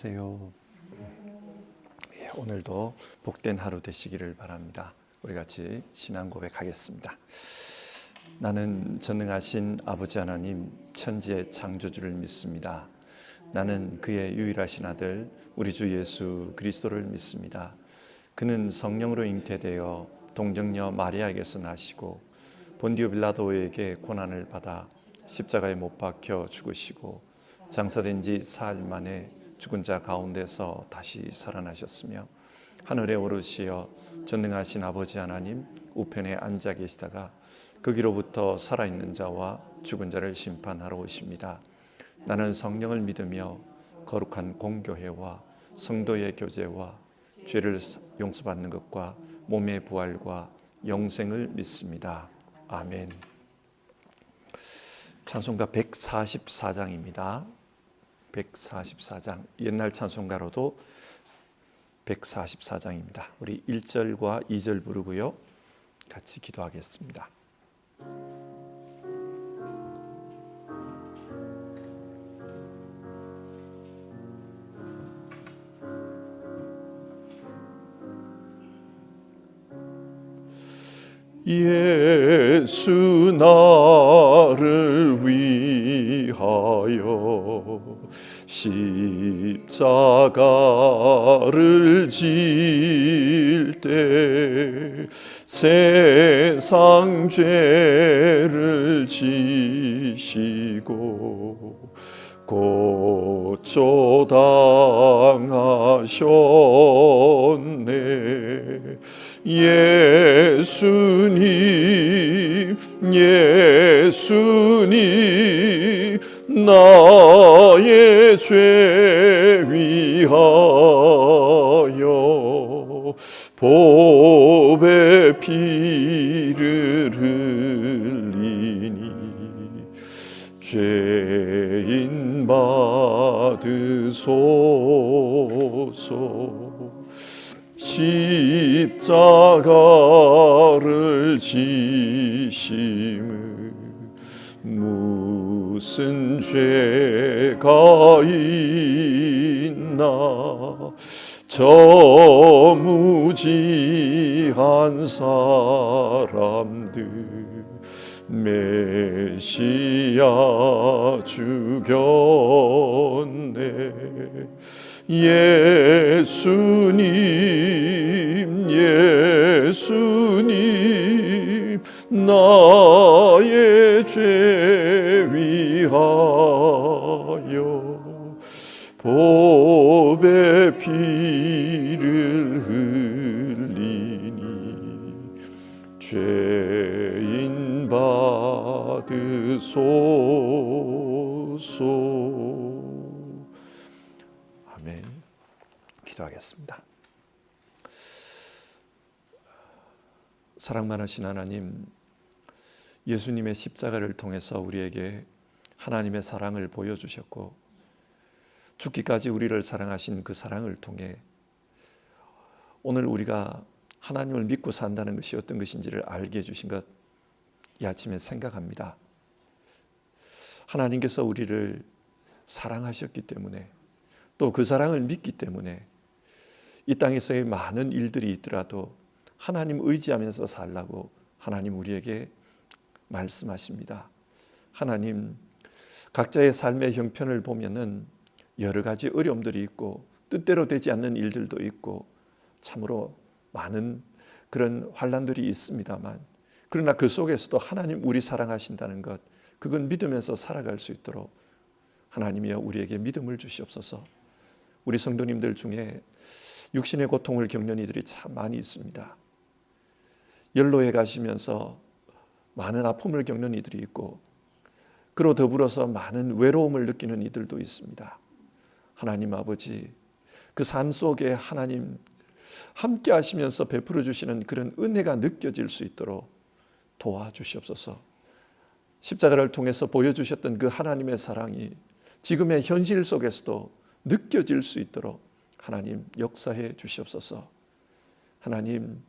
안녕하세요. 오늘도 복된 하루 되시기를 바랍니다. 우리 같이 신앙 고백하겠습니다. 나는 전능하신 아버지 하나님 천지의 창조주를 믿습니다. 나는 그의 유일하신 아들 우리 주 예수 그리스도를 믿습니다. 그는 성령으로 잉태되어 동정녀 마리아에게서 나시고 본디오 빌라도에게 고난을 받아 십자가에 못 박혀 죽으시고 장사된 지 사흘 만에 죽은 자 가운데서 다시 살아나셨으며 하늘에 오르시어 전능하신 아버지 하나님 우편에 앉아 계시다가 거기로부터 살아있는 자와 죽은 자를 심판하러 오십니다. 나는 성령을 믿으며 거룩한 공교회와 성도의 교제와 죄를 용서받는 것과 몸의 부활과 영생을 믿습니다. 아멘. 찬송가 144장입니다. 144장, 옛날 찬송가로도 144장입니다. 우리 1절과 2절 부르고요. 같이 기도하겠습니다. 예수 나를 위하여 십자가를 질 때 세상 죄를 지시고 고초당하셨네. 예수님 나의 죄 위하여 보배 피를 흘리니 죄인 받으소서. 십자가를 지심을 무슨 죄가 있나 저 무지한 사람들 메시아 죽였네. 예수님 나의 죄 위하여 보배 피를 흘리니 죄인 받으소서. 아멘. 기도하겠습니다. 사랑 많으신 하나님, 예수님의 십자가를 통해서 우리에게 하나님의 사랑을 보여주셨고 죽기까지 우리를 사랑하신 그 사랑을 통해 오늘 우리가 하나님을 믿고 산다는 것이 어떤 것인지를 알게 해주신 것 이 아침에 생각합니다. 하나님께서 우리를 사랑하셨기 때문에 또 그 사랑을 믿기 때문에 이 땅에서의 많은 일들이 있더라도 하나님 의지하면서 살라고 하나님 우리에게 말씀하십니다. 하나님, 각자의 삶의 형편을 보면은 여러 가지 어려움들이 있고 뜻대로 되지 않는 일들도 있고 참으로 많은 그런 환난들이 있습니다만, 그러나 그 속에서도 하나님 우리 사랑하신다는 것, 그건 믿으면서 살아갈 수 있도록 하나님이여 우리에게 믿음을 주시옵소서. 우리 성도님들 중에 육신의 고통을 겪는 이들이 참 많이 있습니다. 연로에 가시면서 많은 아픔을 겪는 이들이 있고 그로 더불어서 많은 외로움을 느끼는 이들도 있습니다. 하나님 아버지, 그 삶 속에 하나님 함께 하시면서 베풀어 주시는 그런 은혜가 느껴질 수 있도록 도와주시옵소서. 십자가를 통해서 보여주셨던 그 하나님의 사랑이 지금의 현실 속에서도 느껴질 수 있도록 하나님 역사해 주시옵소서. 하나님,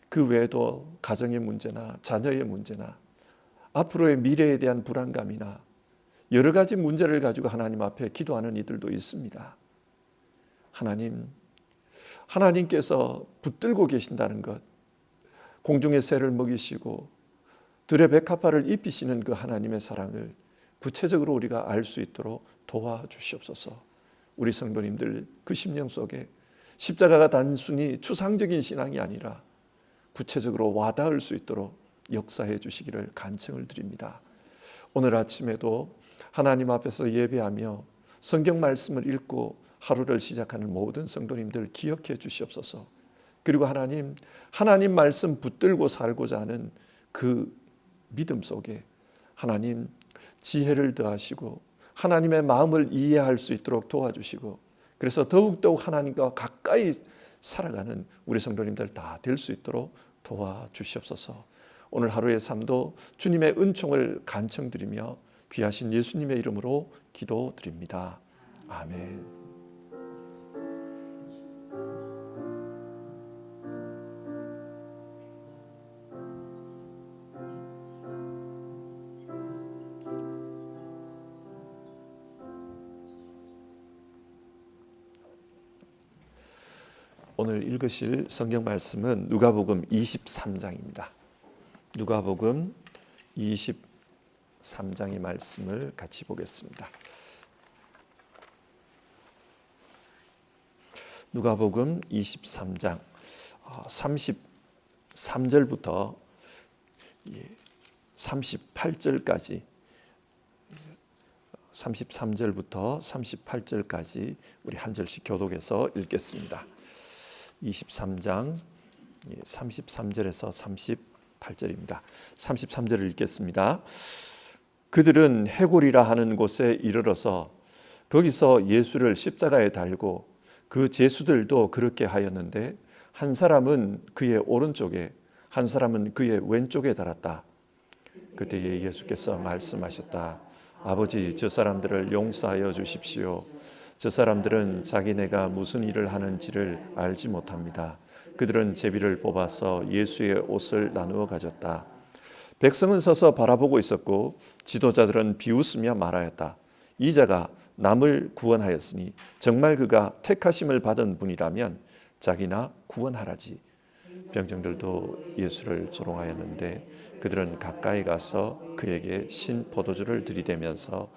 그 외에도 가정의 문제나 자녀의 문제나 앞으로의 미래에 대한 불안감이나 여러 가지 문제를 가지고 하나님 앞에 기도하는 이들도 있습니다. 하나님께서 붙들고 계신다는 것, 공중의 새를 먹이시고 들의 백합화를 입히시는 그 하나님의 사랑을 구체적으로 우리가 알 수 있도록 도와주시옵소서. 우리 성도님들 그 심령 속에 십자가가 단순히 추상적인 신앙이 아니라 구체적으로 와닿을 수 있도록 역사해 주시기를 간청을 드립니다. 오늘 아침에도 하나님 앞에서 예배하며 성경 말씀을 읽고 하루를 시작하는 모든 성도님들 기억해 주시옵소서. 그리고 하나님 말씀 붙들고 살고자 하는 그 믿음 속에 하나님 지혜를 더하시고 하나님의 마음을 이해할 수 있도록 도와주시고, 그래서 더욱더욱 하나님과 가까이 살아가는 우리 성도님들 다 될 수 있도록 도와주시옵소서. 오늘 하루의 삶도 주님의 은총을 간청드리며 귀하신 예수님의 이름으로 기도드립니다. 아멘. 오늘 읽으실 성경 말씀은 누가복음 23장입니다. 누가복음 23장의 말씀을 같이 보겠습니다. 누가복음 23장 33절부터 38절까지 33절부터 38절까지 우리 한 절씩 교독해서 읽겠습니다. 23장 33절에서 38절입니다. 33절을 읽겠습니다. 그들은 해골이라 하는 곳에 이르러서 거기서 예수를 십자가에 달고 그 제수들도 그렇게 하였는데 한 사람은 그의 오른쪽에 한 사람은 그의 왼쪽에 달았다. 그때에 예수께서 말씀하셨다. 아버지, 저 사람들을 용서하여 주십시오. 저 사람들은 자기네가 무슨 일을 하는지를 알지 못합니다. 그들은 제비를 뽑아서 예수의 옷을 나누어 가졌다. 백성은 서서 바라보고 있었고 지도자들은 비웃으며 말하였다. 이 자가 남을 구원하였으니 정말 그가 택하심을 받은 분이라면 자기나 구원하라지. 병정들도 예수를 조롱하였는데 그들은 가까이 가서 그에게 신 포도주를 들이대면서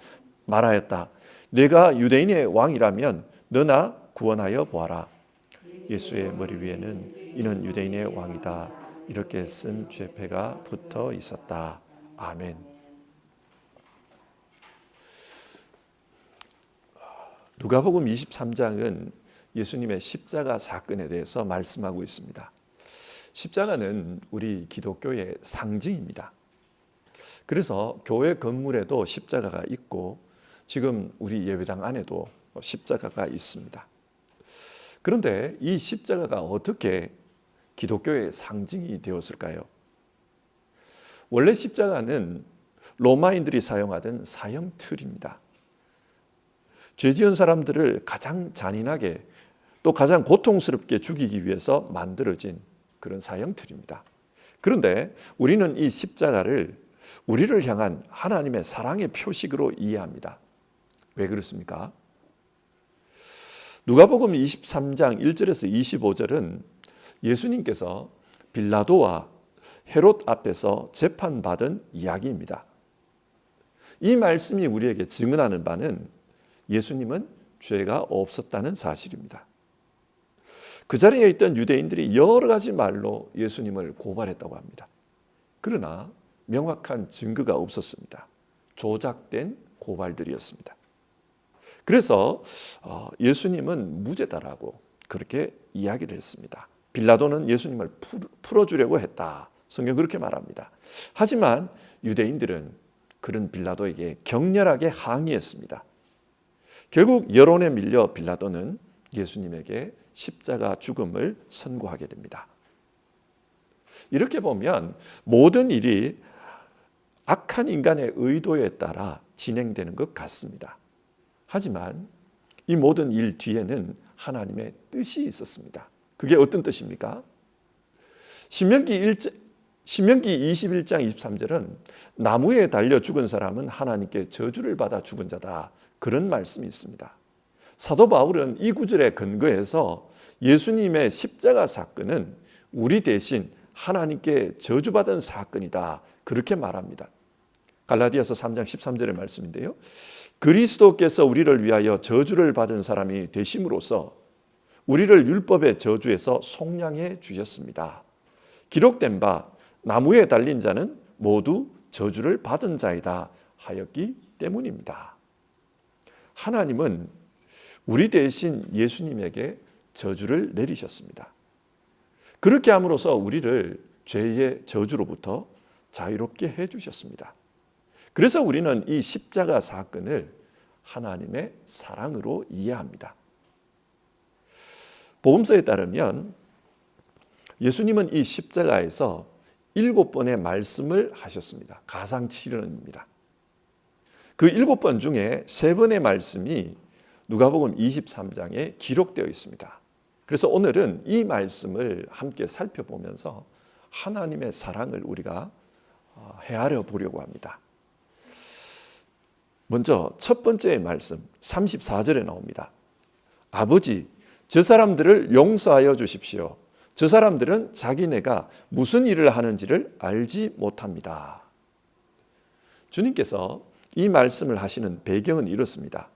말하였다. 내가 유대인의 왕이라면 너나 구원하여 보아라. 예수의 머리 위에는 이는 유대인의 왕이다 이렇게 쓴 죄패가 붙어 있었다. 아멘. 누가복음 23장은 예수님의 십자가 사건에 대해서 말씀하고 있습니다. 십자가는 우리 기독교의 상징입니다. 그래서 교회 건물에도 십자가가 있고 지금 우리 예배당 안에도 십자가가 있습니다. 그런데 이 십자가가 어떻게 기독교의 상징이 되었을까요? 원래 십자가는 로마인들이 사용하던 사형 틀입니다. 죄 지은 사람들을 가장 잔인하게 또 가장 고통스럽게 죽이기 위해서 만들어진 그런 사형 틀입니다. 그런데 우리는 이 십자가를 우리를 향한 하나님의 사랑의 표식으로 이해합니다. 왜 그렇습니까? 누가복음 23장 1절에서 25절은 예수님께서 빌라도와 헤롯 앞에서 재판받은 이야기입니다. 이 말씀이 우리에게 증언하는 바는 예수님은 죄가 없었다는 사실입니다. 그 자리에 있던 유대인들이 여러 가지 말로 예수님을 고발했다고 합니다. 그러나 명확한 증거가 없었습니다. 조작된 고발들이었습니다. 그래서 예수님은 무죄다라고 그렇게 이야기를 했습니다. 빌라도는 예수님을 풀어주려고 했다. 성경 그렇게 말합니다. 하지만 유대인들은 그런 빌라도에게 격렬하게 항의했습니다. 결국 여론에 밀려 빌라도는 예수님에게 십자가 죽음을 선고하게 됩니다. 이렇게 보면 모든 일이 악한 인간의 의도에 따라 진행되는 것 같습니다. 하지만 이 모든 일 뒤에는 하나님의 뜻이 있었습니다. 그게 어떤 뜻입니까? 신명기 21장 23절은 나무에 달려 죽은 사람은 하나님께 저주를 받아 죽은 자다. 그런 말씀이 있습니다. 사도 바울은 이 구절에 근거해서 예수님의 십자가 사건은 우리 대신 하나님께 저주받은 사건이다, 그렇게 말합니다. 갈라디아서 3장 13절의 말씀인데요, 그리스도께서 우리를 위하여 저주를 받은 사람이 되심으로써 우리를 율법의 저주에서 속량해 주셨습니다. 기록된 바 나무에 달린 자는 모두 저주를 받은 자이다 하였기 때문입니다. 하나님은 우리 대신 예수님에게 저주를 내리셨습니다. 그렇게 함으로써 우리를 죄의 저주로부터 자유롭게 해주셨습니다. 그래서 우리는 이 십자가 사건을 하나님의 사랑으로 이해합니다. 복음서에 따르면 예수님은 이 십자가에서 7번의 말씀을 하셨습니다. 가상 7원입니다. 그 7번 중에 3번의 말씀이 누가복음 23장에 기록되어 있습니다. 그래서 오늘은 이 말씀을 함께 살펴보면서 하나님의 사랑을 우리가 헤아려 보려고 합니다. 먼저 첫 번째 말씀 34절에 나옵니다. 아버지, 저 사람들을 용서하여 주십시오. 저 사람들은 자기네가 무슨 일을 하는지를 알지 못합니다. 주님께서 이 말씀을 하시는 배경은 이렇습니다.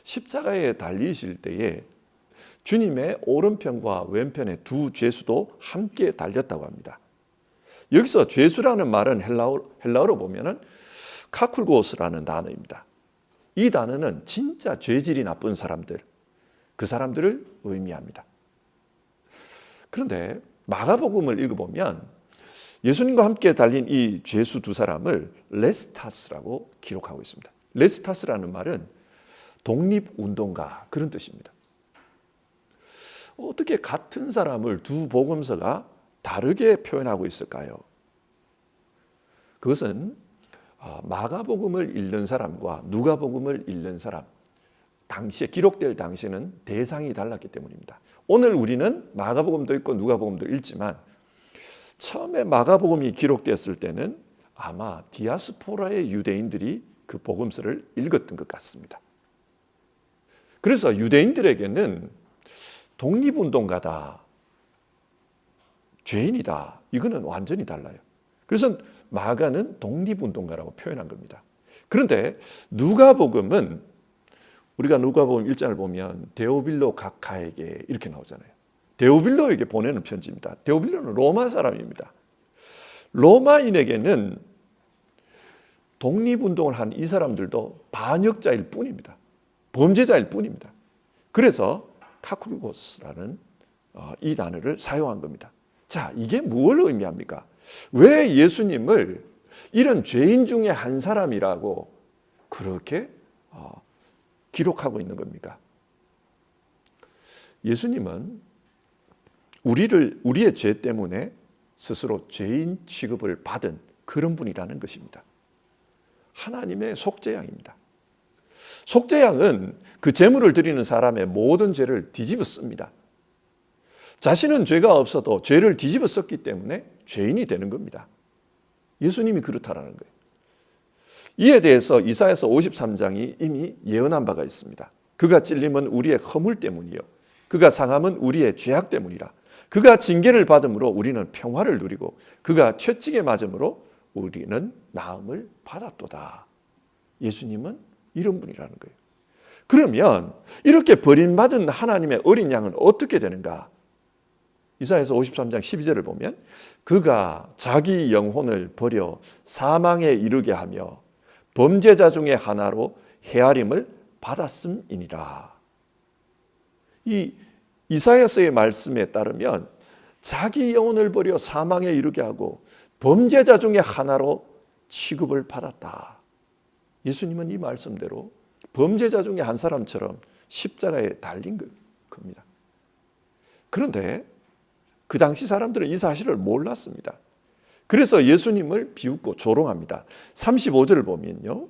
십자가에 달리실 때에 주님의 오른편과 왼편에 두 죄수도 함께 달렸다고 합니다. 여기서 죄수라는 말은 헬라어로 보면은 카쿨고스라는 단어입니다. 이 단어는 진짜 죄질이 나쁜 사람들, 그 사람들을 의미합니다. 그런데 마가복음을 읽어보면 예수님과 함께 달린 이 죄수 두 사람을 레스타스라고 기록하고 있습니다. 레스타스라는 말은 독립운동가, 그런 뜻입니다. 어떻게 같은 사람을 두 복음서가 다르게 표현하고 있을까요? 그것은 마가복음을 읽는 사람과 누가복음을 읽는 사람, 당시에 기록될 당시에는 대상이 달랐기 때문입니다. 오늘 우리는 마가복음도 읽고 누가복음도 읽지만 처음에 마가복음이 기록되었을 때는 아마 디아스포라의 유대인들이 그 복음서를 읽었던 것 같습니다. 그래서 유대인들에게는 독립운동가다, 죄인이다, 이거는 완전히 달라요. 그래서 마가는 독립운동가라고 표현한 겁니다. 그런데 누가복음은, 우리가 누가복음 1장을 보면 데오빌로 각하에게 이렇게 나오잖아요. 데오빌로에게 보내는 편지입니다. 데오빌로는 로마 사람입니다. 로마인에게는 독립운동을 한 이 사람들도 반역자일 뿐입니다. 범죄자일 뿐입니다. 그래서 카쿨고스라는 이 단어를 사용한 겁니다. 자, 이게 뭘 의미합니까? 왜 예수님을 이런 죄인 중에 한 사람이라고 그렇게 기록하고 있는 겁니까? 예수님은 우리의 죄 때문에 스스로 죄인 취급을 받은 그런 분이라는 것입니다. 하나님의 속죄양입니다. 속죄양은 그 제물을 드리는 사람의 모든 죄를 뒤집어 씁니다. 자신은 죄가 없어도 죄를 뒤집어 썼기 때문에 죄인이 되는 겁니다. 예수님이 그렇다라는 거예요. 이에 대해서 이사야서 53장이 이미 예언한 바가 있습니다. 그가 찔림은 우리의 허물 때문이요, 그가 상함은 우리의 죄악 때문이라. 그가 징계를 받음으로 우리는 평화를 누리고 그가 채찍에 맞음으로 우리는 나음을 받았도다. 예수님은 이런 분이라는 거예요. 그러면 이렇게 버림받은 하나님의 어린 양은 어떻게 되는가? 이사야서 53장 12절을 보면 그가 자기 영혼을 버려 사망에 이르게 하며 범죄자 중에 하나로 헤아림을 받았음이니라. 이 이사야서의 말씀에 따르면 자기 영혼을 버려 사망에 이르게 하고 범죄자 중에 하나로 취급을 받았다. 예수님은 이 말씀대로 범죄자 중에 한 사람처럼 십자가에 달린 겁니다. 그런데 그 당시 사람들은 이 사실을 몰랐습니다. 그래서 예수님을 비웃고 조롱합니다. 35절을 보면요,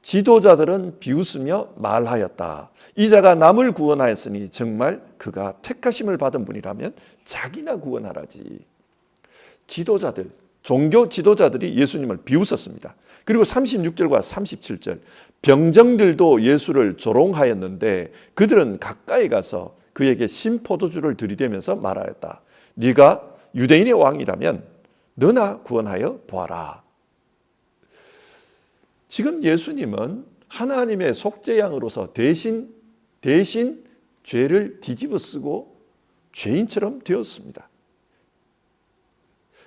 지도자들은 비웃으며 말하였다. 이 자가 남을 구원하였으니 정말 그가 택하심을 받은 분이라면 자기나 구원하라지. 지도자들, 종교 지도자들이 예수님을 비웃었습니다. 그리고 36절과 37절, 병정들도 예수를 조롱하였는데 그들은 가까이 가서 그에게 신포도주를 들이대면서 말하였다. 네가 유대인의 왕이라면 너나 구원하여 보아라. 지금 예수님은 하나님의 속죄양으로서 대신 죄를 뒤집어 쓰고 죄인처럼 되었습니다.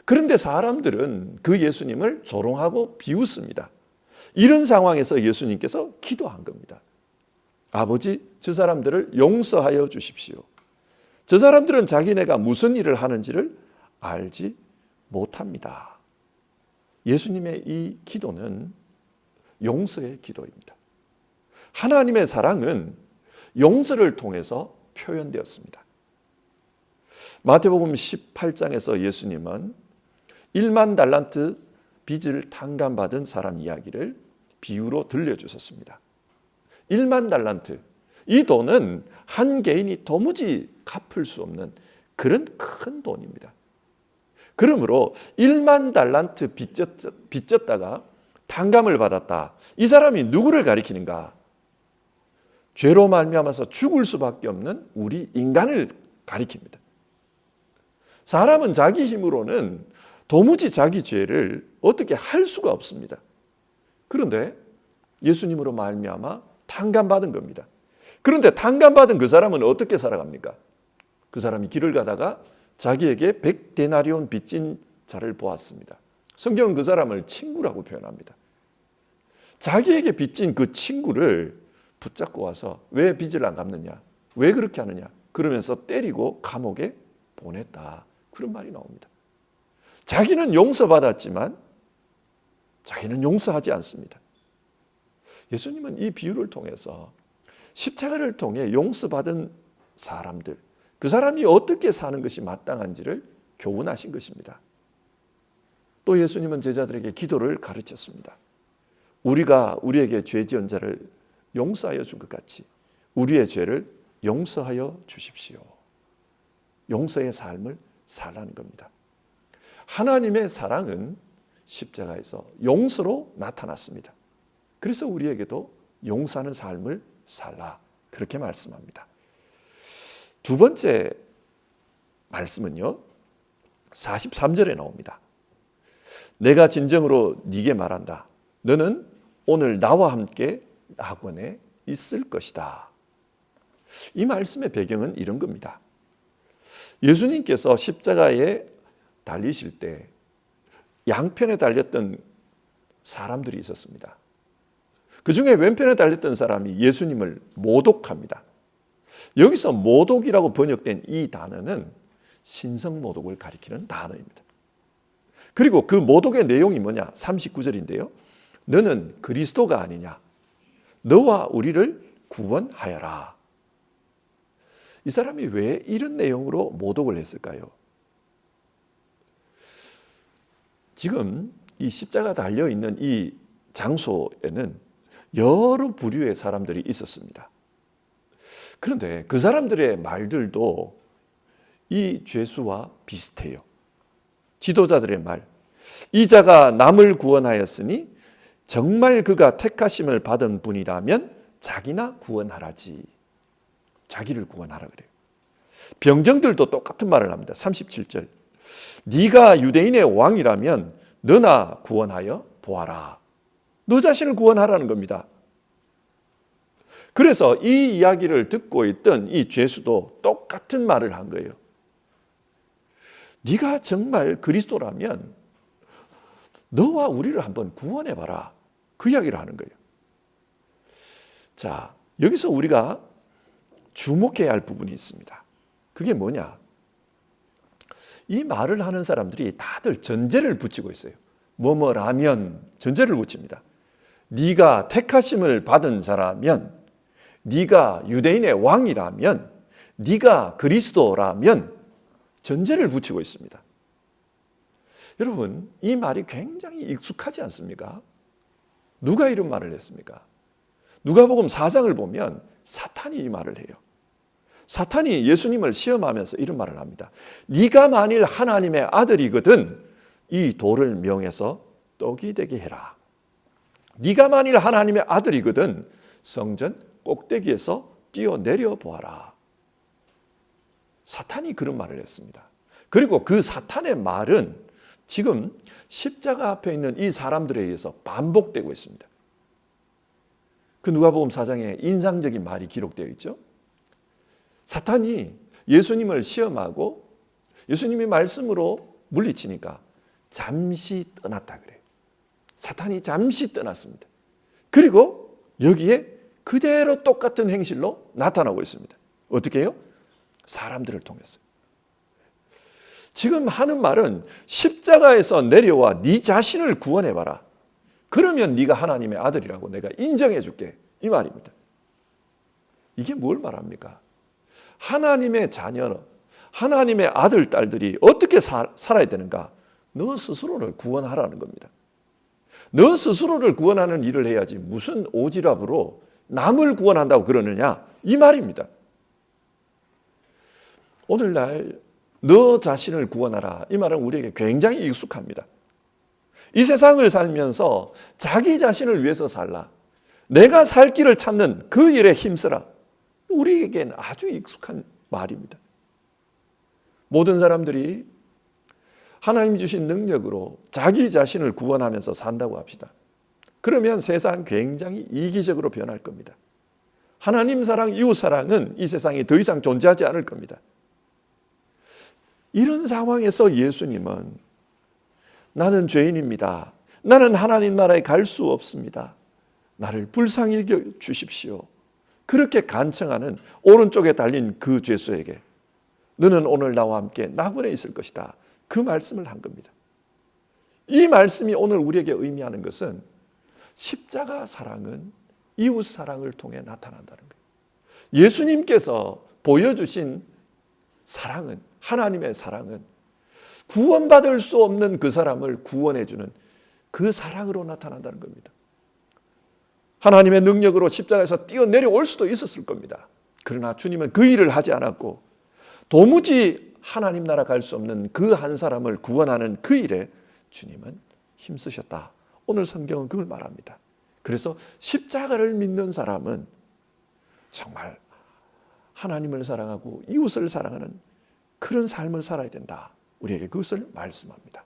그런데 사람들은 그 예수님을 조롱하고 비웃습니다. 이런 상황에서 예수님께서 기도한 겁니다. 아버지, 저 사람들을 용서하여 주십시오. 저 사람들은 자기네가 무슨 일을 하는지를 알지 못합니다. 예수님의 이 기도는 용서의 기도입니다. 하나님의 사랑은 용서를 통해서 표현되었습니다. 마태복음 18장에서 예수님은 1만 달란트 빚을 탕감받은 사람 이야기를 비유로 들려주셨습니다. 1만 달란트, 이 돈은 한 개인이 도무지 갚을 수 없는 그런 큰 돈입니다. 그러므로 1만 달란트 빚졌다가 탕감을 받았다. 이 사람이 누구를 가리키는가? 죄로 말미암아서 죽을 수밖에 없는 우리 인간을 가리킵니다. 사람은 자기 힘으로는 도무지 자기 죄를 어떻게 할 수가 없습니다. 그런데 예수님으로 말미암아 탕감받은 겁니다. 그런데 탕감받은 그 사람은 어떻게 살아갑니까? 그 사람이 길을 가다가 자기에게 100데나리온 빚진 자를 보았습니다. 성경은 그 사람을 친구라고 표현합니다. 자기에게 빚진 그 친구를 붙잡고 와서 왜 빚을 안 갚느냐? 왜 그렇게 하느냐? 그러면서 때리고 감옥에 보냈다. 그런 말이 나옵니다. 자기는 용서받았지만 자기는 용서하지 않습니다. 예수님은 이 비유를 통해서 십자가를 통해 용서받은 사람들, 그 사람이 어떻게 사는 것이 마땅한지를 교훈하신 것입니다. 또 예수님은 제자들에게 기도를 가르쳤습니다. 우리가 우리에게 죄 지은 자를 용서하여 준 것 같이 우리의 죄를 용서하여 주십시오. 용서의 삶을 살라는 겁니다. 하나님의 사랑은 십자가에서 용서로 나타났습니다. 그래서 우리에게도 용서하는 삶을 살라, 그렇게 말씀합니다. 두 번째 말씀은요, 43절에 나옵니다. 내가 진정으로 네게 말한다. 너는 오늘 나와 함께 낙원에 있을 것이다. 이 말씀의 배경은 이런 겁니다. 예수님께서 십자가에 달리실 때 양편에 달렸던 사람들이 있었습니다. 그 중에 왼편에 달렸던 사람이 예수님을 모독합니다. 여기서 모독이라고 번역된 이 단어는 신성모독을 가리키는 단어입니다. 그리고 그 모독의 내용이 뭐냐? 39절인데요. 너는 그리스도가 아니냐? 너와 우리를 구원하여라. 이 사람이 왜 이런 내용으로 모독을 했을까요? 지금 이 십자가 달려있는 이 장소에는 여러 부류의 사람들이 있었습니다. 그런데 그 사람들의 말들도 이 죄수와 비슷해요. 지도자들의 말, 이 자가 남을 구원하였으니 정말 그가 택하심을 받은 분이라면 자기나 구원하라지. 자기를 구원하라 그래요. 병정들도 똑같은 말을 합니다. 37절. 네가 유대인의 왕이라면 너나 구원하여 보아라. 너 자신을 구원하라는 겁니다. 그래서 이 이야기를 듣고 있던 이 죄수도 똑같은 말을 한 거예요. 네가 정말 그리스도라면 너와 우리를 한번 구원해봐라. 그 이야기를 하는 거예요. 자, 여기서 우리가 주목해야 할 부분이 있습니다. 그게 뭐냐? 이 말을 하는 사람들이 다들 전제를 붙이고 있어요. 뭐뭐라면 전제를 붙입니다. 네가 택하심을 받은 자라면, 네가 유대인의 왕이라면, 네가 그리스도라면 전제를 붙이고 있습니다. 여러분, 이 말이 굉장히 익숙하지 않습니까? 누가 이런 말을 했습니까? 누가복음 4장을 보면 사탄이 이 말을 해요. 사탄이 예수님을 시험하면서 이런 말을 합니다. 네가 만일 하나님의 아들이거든 이 돌을 명해서 떡이 되게 해라. 네가 만일 하나님의 아들이거든 성전 꼭대기에서 뛰어내려 보아라. 사탄이 그런 말을 했습니다. 그리고 그 사탄의 말은 지금 십자가 앞에 있는 이 사람들에 의해서 반복되고 있습니다. 그 누가복음 4장에 인상적인 말이 기록되어 있죠. 사탄이 예수님을 시험하고 예수님이 말씀으로 물리치니까 잠시 떠났다 그래요. 사탄이 잠시 떠났습니다. 그리고 여기에 그대로 똑같은 행실로 나타나고 있습니다. 어떻게 해요? 사람들을 통해서. 지금 하는 말은 십자가에서 내려와 네 자신을 구원해봐라. 그러면 네가 하나님의 아들이라고 내가 인정해 줄게. 이 말입니다. 이게 뭘 말합니까? 하나님의 자녀, 하나님의 아들, 딸들이 어떻게 살아야 되는가? 너 스스로를 구원하라는 겁니다. 너 스스로를 구원하는 일을 해야지 무슨 오지랖으로 남을 구원한다고 그러느냐? 이 말입니다. 오늘날 너 자신을 구원하라. 이 말은 우리에게 굉장히 익숙합니다. 이 세상을 살면서 자기 자신을 위해서 살라. 내가 살 길을 찾는 그 일에 힘쓰라. 우리에게는 아주 익숙한 말입니다. 모든 사람들이 하나님 주신 능력으로 자기 자신을 구원하면서 산다고 합시다. 그러면 세상 굉장히 이기적으로 변할 겁니다. 하나님 사랑, 이웃 사랑은 이 세상에 더 이상 존재하지 않을 겁니다. 이런 상황에서 예수님은 나는 죄인입니다. 나는 하나님 나라에 갈 수 없습니다. 나를 불쌍히 여겨 주십시오. 그렇게 간청하는 오른쪽에 달린 그 죄수에게 너는 오늘 나와 함께 낙원에 있을 것이다. 그 말씀을 한 겁니다. 이 말씀이 오늘 우리에게 의미하는 것은 십자가 사랑은 이웃 사랑을 통해 나타난다는 거예요. 예수님께서 보여주신 사랑은, 하나님의 사랑은 구원받을 수 없는 그 사람을 구원해주는 그 사랑으로 나타난다는 겁니다. 하나님의 능력으로 십자가에서 뛰어내려올 수도 있었을 겁니다. 그러나 주님은 그 일을 하지 않았고 도무지 하나님 나라 갈 수 없는 그 한 사람을 구원하는 그 일에 주님은 힘쓰셨다. 오늘 성경은 그걸 말합니다. 그래서 십자가를 믿는 사람은 정말 하나님을 사랑하고 이웃을 사랑하는 그런 삶을 살아야 된다. 우리에게 그것을 말씀합니다.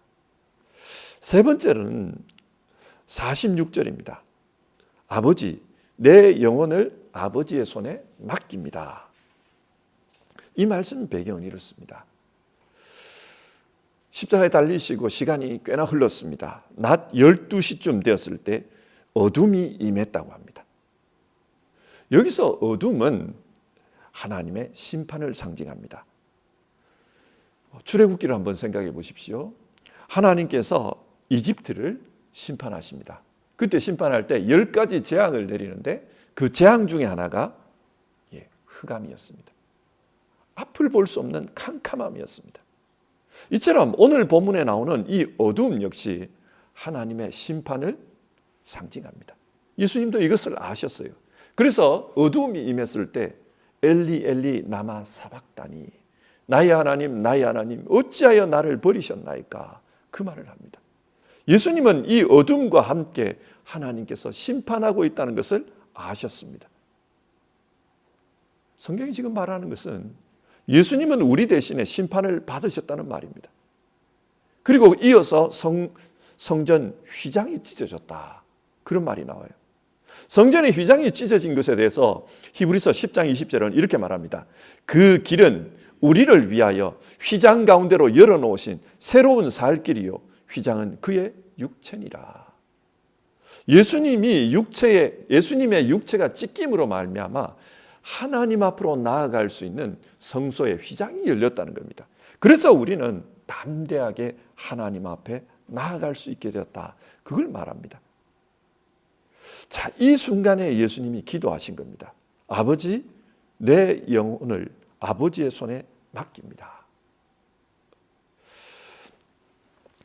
세 번째는 46절입니다. 아버지, 내 영혼을 아버지의 손에 맡깁니다. 이 말씀 배경은 이렇습니다. 십자가에 달리시고 시간이 꽤나 흘렀습니다. 낮 12시쯤 되었을 때 어둠이 임했다고 합니다. 여기서 어둠은 하나님의 심판을 상징합니다. 출애굽기를 한번 생각해 보십시오. 하나님께서 이집트를 심판하십니다. 그때 심판할 때 10가지 재앙을 내리는데 그 재앙 중에 하나가 흑암이었습니다. 앞을 볼 수 없는 캄캄함이었습니다. 이처럼 오늘 본문에 나오는 이 어둠 역시 하나님의 심판을 상징합니다. 예수님도 이것을 아셨어요. 그래서 어둠이 임했을 때 엘리 엘리 나마 사박다니, 나의 하나님 나의 하나님 어찌하여 나를 버리셨나이까, 그 말을 합니다. 예수님은 이 어둠과 함께 하나님께서 심판하고 있다는 것을 아셨습니다. 성경이 지금 말하는 것은 예수님은 우리 대신에 심판을 받으셨다는 말입니다. 그리고 이어서 성전 휘장이 찢어졌다, 그런 말이 나와요. 성전의 휘장이 찢어진 것에 대해서 히브리서 10장 20절은 이렇게 말합니다. 그 길은 우리를 위하여 휘장 가운데로 열어놓으신 새로운 살 길이요 휘장은 그의 육체니라. 예수님의 육체가 찢김으로 말미암아 하나님 앞으로 나아갈 수 있는 성소의 휘장이 열렸다는 겁니다. 그래서 우리는 담대하게 하나님 앞에 나아갈 수 있게 되었다, 그걸 말합니다. 자, 이 순간에 예수님이 기도하신 겁니다. 아버지, 내 영혼을 아버지의 손에 맡깁니다.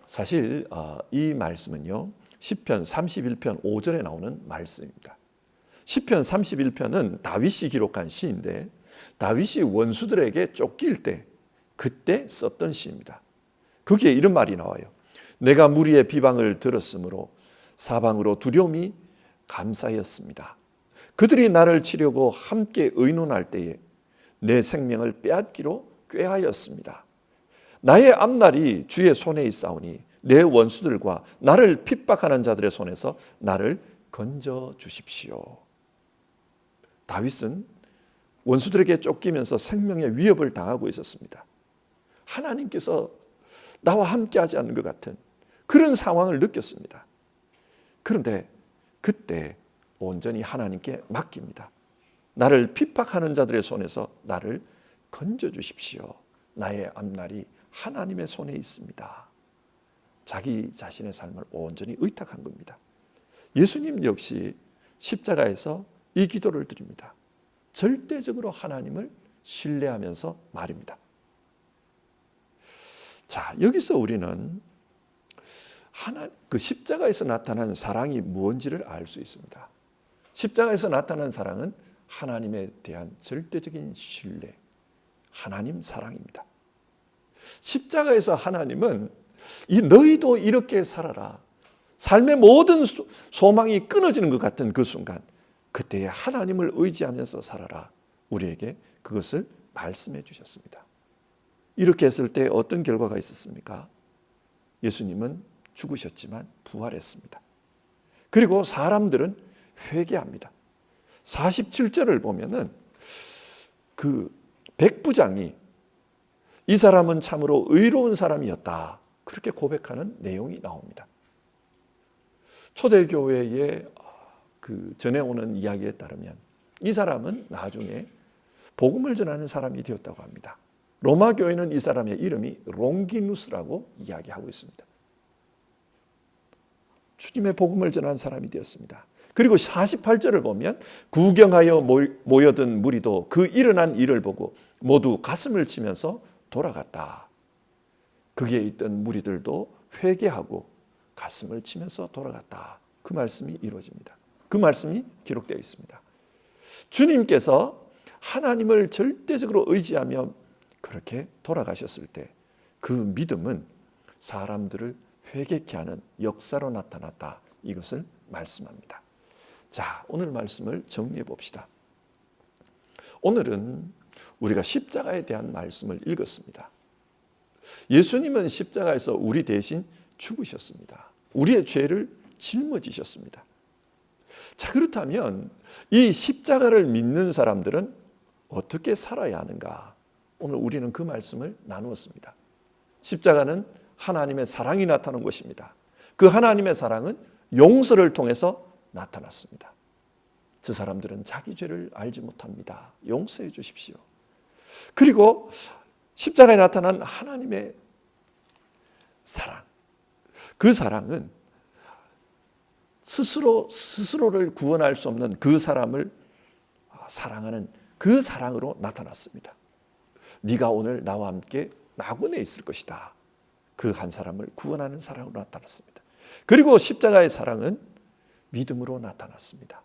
사실 이 말씀은요, 시편 31편 5절에 나오는 말씀입니다. 시편 31편은 다윗이 기록한 시인데 다윗이 원수들에게 쫓길 때 그때 썼던 시입니다. 거기에 이런 말이 나와요. 내가 무리의 비방을 들었으므로 사방으로 두려움이 감사였습니다. 그들이 나를 치려고 함께 의논할 때에 내 생명을 빼앗기로 꾀하였습니다. 나의 앞날이 주의 손에 있사오니 내 원수들과 나를 핍박하는 자들의 손에서 나를 건져 주십시오. 다윗은 원수들에게 쫓기면서 생명의 위협을 당하고 있었습니다. 하나님께서 나와 함께하지 않는 것 같은 그런 상황을 느꼈습니다. 그런데 그때 온전히 하나님께 맡깁니다. 나를 핍박하는 자들의 손에서 나를 건져 주십시오. 나의 앞날이 하나님의 손에 있습니다. 자기 자신의 삶을 온전히 의탁한 겁니다. 예수님 역시 십자가에서 이 기도를 드립니다. 절대적으로 하나님을 신뢰하면서 말입니다. 자, 여기서 우리는 그 십자가에서 나타난 사랑이 무엇인지를 알 수 있습니다. 십자가에서 나타난 사랑은 하나님에 대한 절대적인 신뢰, 하나님 사랑입니다. 십자가에서 하나님은 너희도 이렇게 살아라. 삶의 모든 소망이 끊어지는 것 같은 그 순간, 그때에 하나님을 의지하면서 살아라. 우리에게 그것을 말씀해 주셨습니다. 이렇게 했을 때 어떤 결과가 있었습니까? 예수님은 죽으셨지만 부활했습니다. 그리고 사람들은 회개합니다. 47절을 보면은 그 백부장이 이 사람은 참으로 의로운 사람이었다, 그렇게 고백하는 내용이 나옵니다. 초대교회의 그 전해오는 이야기에 따르면 이 사람은 나중에 복음을 전하는 사람이 되었다고 합니다. 로마 교회는 이 사람의 이름이 롱기누스라고 이야기하고 있습니다. 주님의 복음을 전한 사람이 되었습니다. 그리고 48절을 보면 구경하여 모여든 무리도 그 일어난 일을 보고 모두 가슴을 치면서 돌아갔다. 거기에 있던 무리들도 회개하고 가슴을 치면서 돌아갔다. 그 말씀이 이루어집니다. 그 말씀이 기록되어 있습니다. 주님께서 하나님을 절대적으로 의지하며 그렇게 돌아가셨을 때 그 믿음은 사람들을 회개케 하는 역사로 나타났다. 이것을 말씀합니다. 자, 오늘 말씀을 정리해 봅시다. 오늘은 우리가 십자가에 대한 말씀을 읽었습니다. 예수님은 십자가에서 우리 대신 죽으셨습니다. 우리의 죄를 짊어지셨습니다. 자, 그렇다면 이 십자가를 믿는 사람들은 어떻게 살아야 하는가? 오늘 우리는 그 말씀을 나누었습니다. 십자가는 하나님의 사랑이 나타난 것입니다. 그 하나님의 사랑은 용서를 통해서 나타났습니다. 저 사람들은 자기 죄를 알지 못합니다. 용서해 주십시오. 그리고 십자가에 나타난 하나님의 사랑, 그 사랑은 스스로를 구원할 수 없는 그 사람을 사랑하는 그 사랑으로 나타났습니다. 네가 오늘 나와 함께 낙원에 있을 것이다. 그 한 사람을 구원하는 사랑으로 나타났습니다. 그리고 십자가의 사랑은 믿음으로 나타났습니다.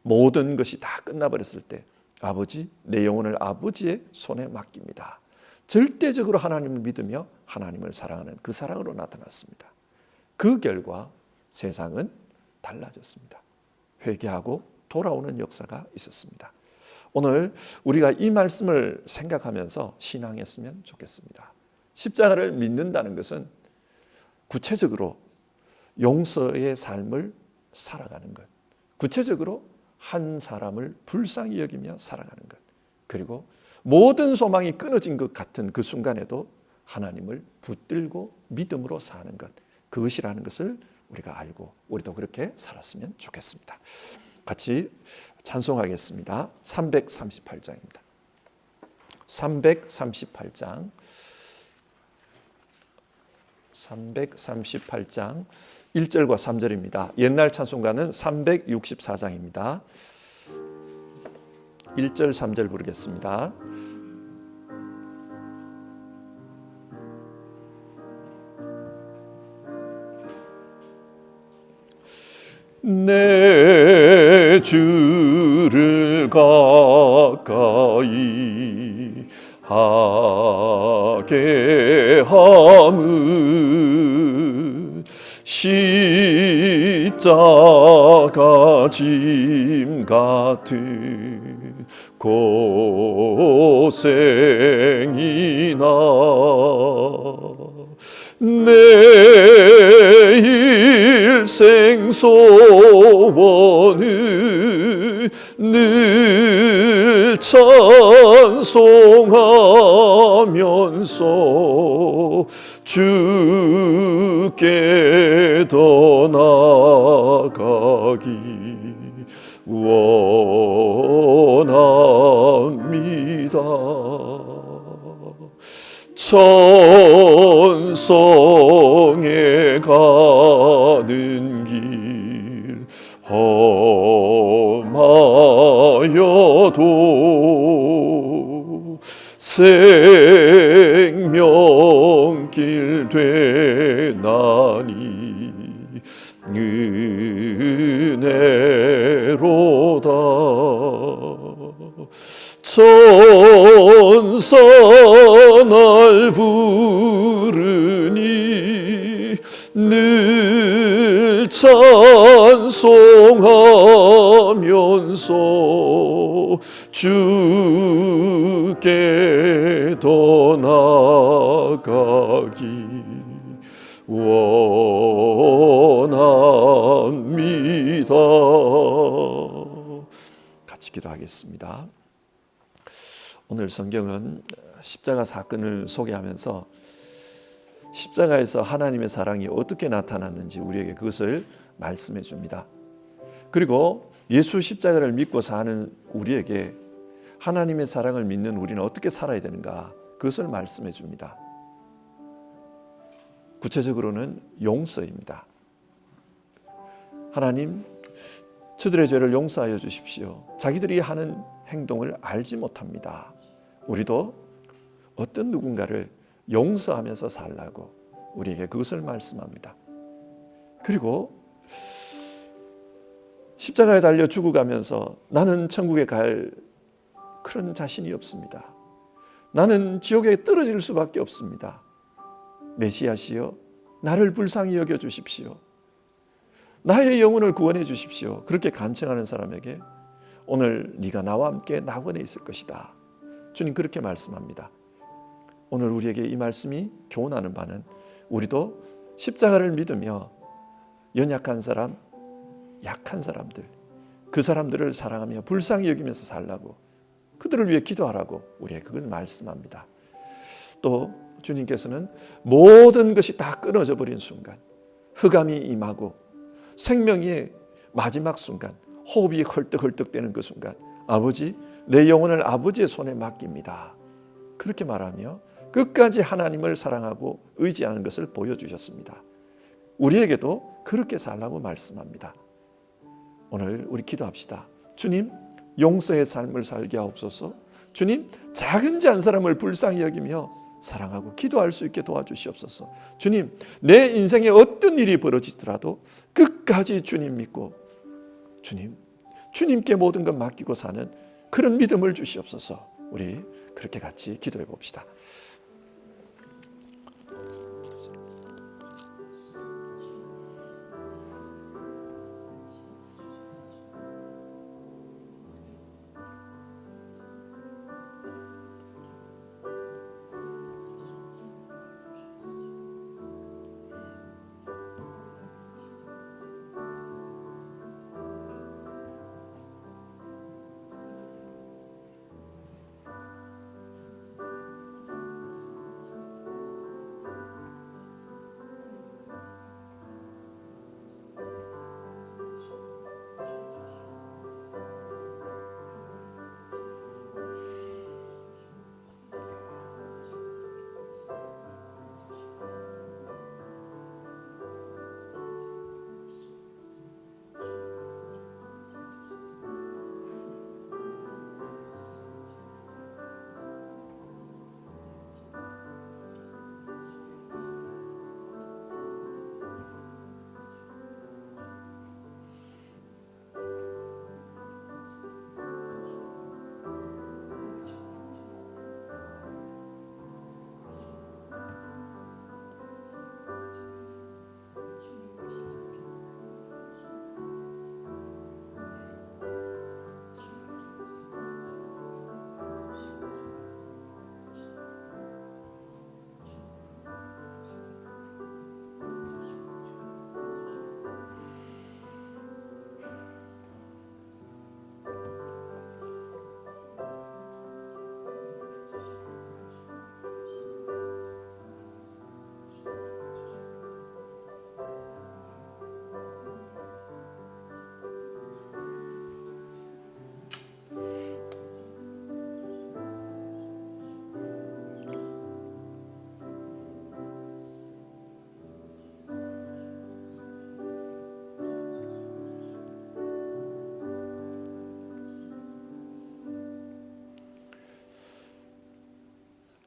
모든 것이 다 끝나버렸을 때 아버지, 내 영혼을 아버지의 손에 맡깁니다. 절대적으로 하나님을 믿으며 하나님을 사랑하는 그 사랑으로 나타났습니다. 그 결과 세상은 달라졌습니다. 회개하고 돌아오는 역사가 있었습니다. 오늘 우리가 이 말씀을 생각하면서 신앙했으면 좋겠습니다. 십자가를 믿는다는 것은 구체적으로 용서의 삶을 살아가는 것, 구체적으로 한 사람을 불쌍히 여기며 살아가는 것, 그리고 모든 소망이 끊어진 것 같은 그 순간에도 하나님을 붙들고 믿음으로 사는 것, 그것이라는 것을 우리가 알고 우리도 그렇게 살았으면 좋겠습니다. 같이 찬송하겠습니다. 338장입니다. 338장 1절과 3절입니다. 옛날 찬송가는 364장입니다. 1절 3절 부르겠습니다. 내 주를 가까이 하게 함은 십자가 짐 같은 고생이나 내 일생 소원은 늘 찬송하면서 주께 더 나아가기 원합니다. 천성에 가는 길 험하여도 생명길 되나니 은혜로다. 천사 날 부르니 늘 찬송하면서 주께 더 나아가기 원합니다. 같이 기도하겠습니다. 오늘 성경은 십자가 사건을 소개하면서 십자가에서 하나님의 사랑이 어떻게 나타났는지 우리에게 그것을 말씀해 줍니다. 그리고 예수 십자가를 믿고 사는 우리에게 하나님의 사랑을 믿는 우리는 어떻게 살아야 되는가, 그것을 말씀해 줍니다. 구체적으로는 용서입니다. 하나님, 저들의 죄를 용서하여 주십시오. 자기들이 하는 행동을 알지 못합니다. 우리도 어떤 누군가를 용서하면서 살라고 우리에게 그것을 말씀합니다. 그리고 십자가에 달려 죽어가면서 나는 천국에 갈 그런 자신이 없습니다. 나는 지옥에 떨어질 수밖에 없습니다. 메시아시여, 나를 불쌍히 여겨 주십시오. 나의 영혼을 구원해 주십시오. 그렇게 간청하는 사람에게 오늘 네가 나와 함께 낙원에 있을 것이다. 주님 그렇게 말씀합니다. 오늘 우리에게 이 말씀이 교훈하는 바는 우리도 십자가를 믿으며 연약한 사람, 약한 사람들, 그 사람들을 사랑하며 불쌍히 여기면서 살라고, 그들을 위해 기도하라고 우리에게 그걸 말씀합니다. 또 주님께서는 모든 것이 다 끊어져 버린 순간, 흑암이 임하고 생명의 마지막 순간, 호흡이 헐떡헐떡대는 그 순간, 아버지, 내 영혼을 아버지의 손에 맡깁니다. 그렇게 말하며 끝까지 하나님을 사랑하고 의지하는 것을 보여주셨습니다. 우리에게도 그렇게 살라고 말씀합니다. 오늘 우리 기도합시다. 주님, 용서의 삶을 살게 하옵소서. 주님, 작은 자 한 사람을 불쌍히 여기며 사랑하고 기도할 수 있게 도와주시옵소서. 주님, 내 인생에 어떤 일이 벌어지더라도 끝까지 주님 믿고 주님께 모든 것 맡기고 사는 그런 믿음을 주시옵소서. 우리 그렇게 같이 기도해 봅시다.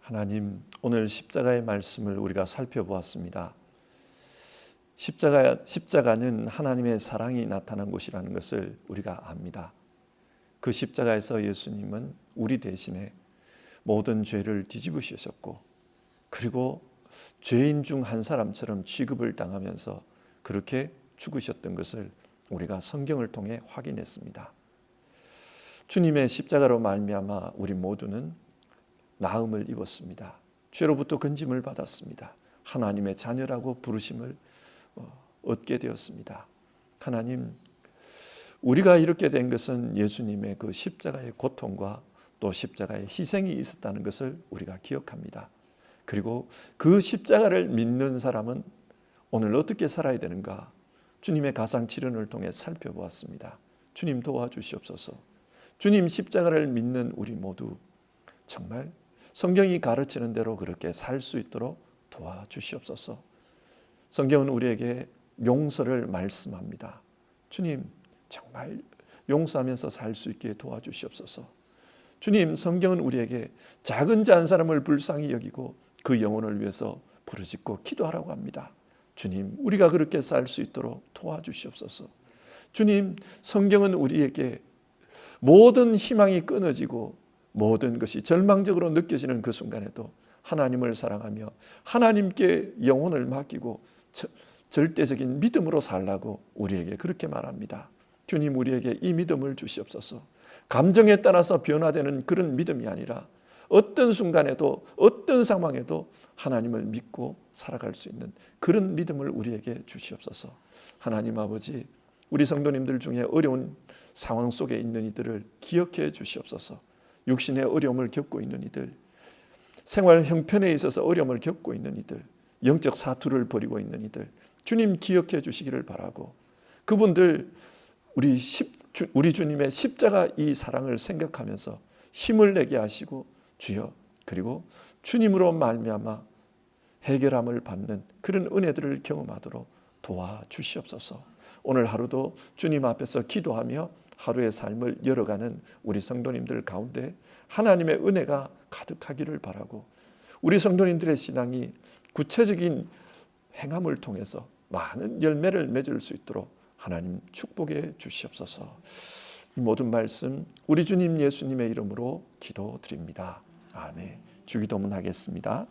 하나님, 오늘 십자가의 말씀을 우리가 살펴보았습니다. 십자가는 하나님의 사랑이 나타난 곳이라는 것을 우리가 압니다. 그 십자가에서 예수님은 우리 대신에 모든 죄를 뒤집으셨고, 그리고 죄인 중 한 사람처럼 취급을 당하면서 그렇게 죽으셨던 것을 우리가 성경을 통해 확인했습니다. 주님의 십자가로 말미암아 우리 모두는 나음을 입었습니다. 죄로부터 건짐을 받았습니다. 하나님의 자녀라고 부르심을 얻게 되었습니다. 하나님, 우리가 이렇게 된 것은 예수님의 그 십자가의 고통과 또 십자가의 희생이 있었다는 것을 우리가 기억합니다. 그리고 그 십자가를 믿는 사람은 오늘 어떻게 살아야 되는가? 주님의 가상치료를 통해 살펴보았습니다. 주님 도와주시옵소서. 주님 십자가를 믿는 우리 모두 정말 성경이 가르치는 대로 그렇게 살 수 있도록 도와주시옵소서. 성경은 우리에게 용서를 말씀합니다. 주님, 정말 용서하면서 살 수 있게 도와주시옵소서. 주님, 성경은 우리에게 작은 자 한 사람을 불쌍히 여기고 그 영혼을 위해서 부르짖고 기도하라고 합니다. 주님, 우리가 그렇게 살 수 있도록 도와주시옵소서. 주님, 성경은 우리에게 모든 희망이 끊어지고 모든 것이 절망적으로 느껴지는 그 순간에도 하나님을 사랑하며 하나님께 영혼을 맡기고 절대적인 믿음으로 살라고 우리에게 그렇게 말합니다. 주님, 우리에게 이 믿음을 주시옵소서. 감정에 따라서 변화되는 그런 믿음이 아니라 어떤 순간에도 어떤 상황에도 하나님을 믿고 살아갈 수 있는 그런 믿음을 우리에게 주시옵소서. 하나님 아버지, 우리 성도님들 중에 어려운 상황 속에 있는 이들을 기억해 주시옵소서. 육신의 어려움을 겪고 있는 이들, 생활 형편에 있어서 어려움을 겪고 있는 이들, 영적 사투를 벌이고 있는 이들, 주님 기억해 주시기를 바라고, 그분들 우리 주님의 십자가 이 사랑을 생각하면서 힘을 내게 하시고, 주여, 그리고 주님으로 말미암아 해결함을 받는 그런 은혜들을 경험하도록 도와주시옵소서. 오늘 하루도 주님 앞에서 기도하며 하루의 삶을 열어가는 우리 성도님들 가운데 하나님의 은혜가 가득하기를 바라고, 우리 성도님들의 신앙이 구체적인 행함을 통해서 많은 열매를 맺을 수 있도록 하나님 축복해 주시옵소서. 이 모든 말씀 우리 주님 예수님의 이름으로 기도드립니다. 아멘. 주기도문 하겠습니다.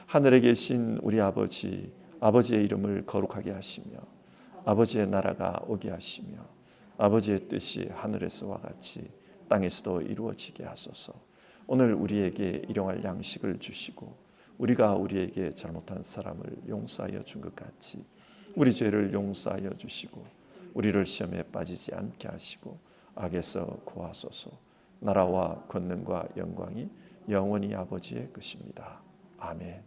하늘에 계신 우리 아버지, 아버지의 이름을 거룩하게 하시며 아버지의 나라가 오게 하시며 아버지의 뜻이 하늘에서와 같이 땅에서도 이루어지게 하소서. 오늘 우리에게 일용할 양식을 주시고 우리가 우리에게 잘못한 사람을 용서하여 준 것 같이 우리 죄를 용서하여 주시고 우리를 시험에 빠지지 않게 하시고 악에서 구하소서. 나라와 권능과 영광이 영원히 아버지의 것입니다. 아멘.